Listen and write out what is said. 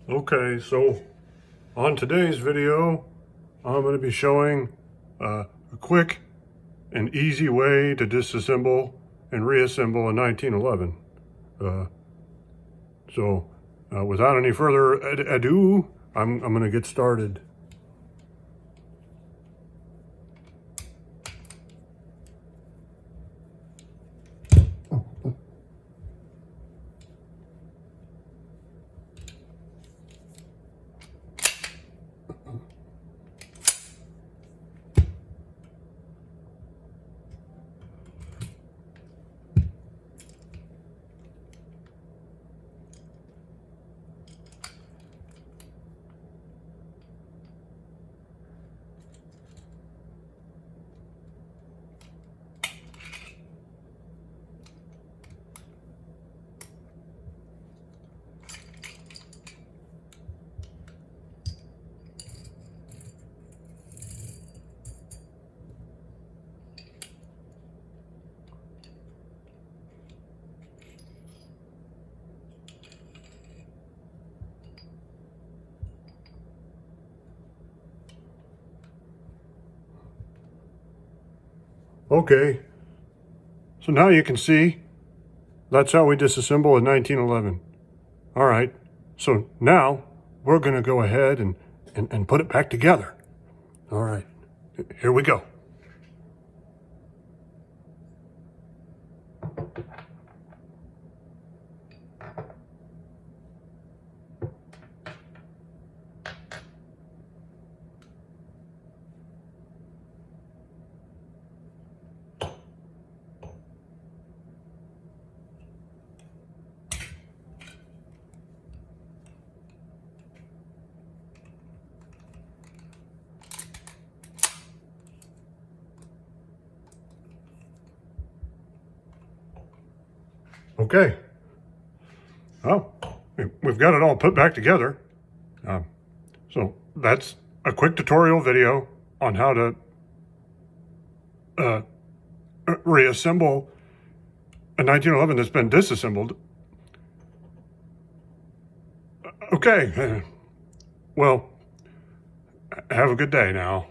Okay, so on today's video, I'm going to be showing a quick and easy way to disassemble and reassemble a 1911. Without any further ado, I'm going to get started. Okay, so now you can see that's how we disassemble a 1911. All right, so now we're going to go ahead and put it back together. All right, here we go. Okay, well, we've got it all put back together. So that's a quick tutorial video on how to reassemble a 1911 that's been disassembled. Okay, well, have a good day now.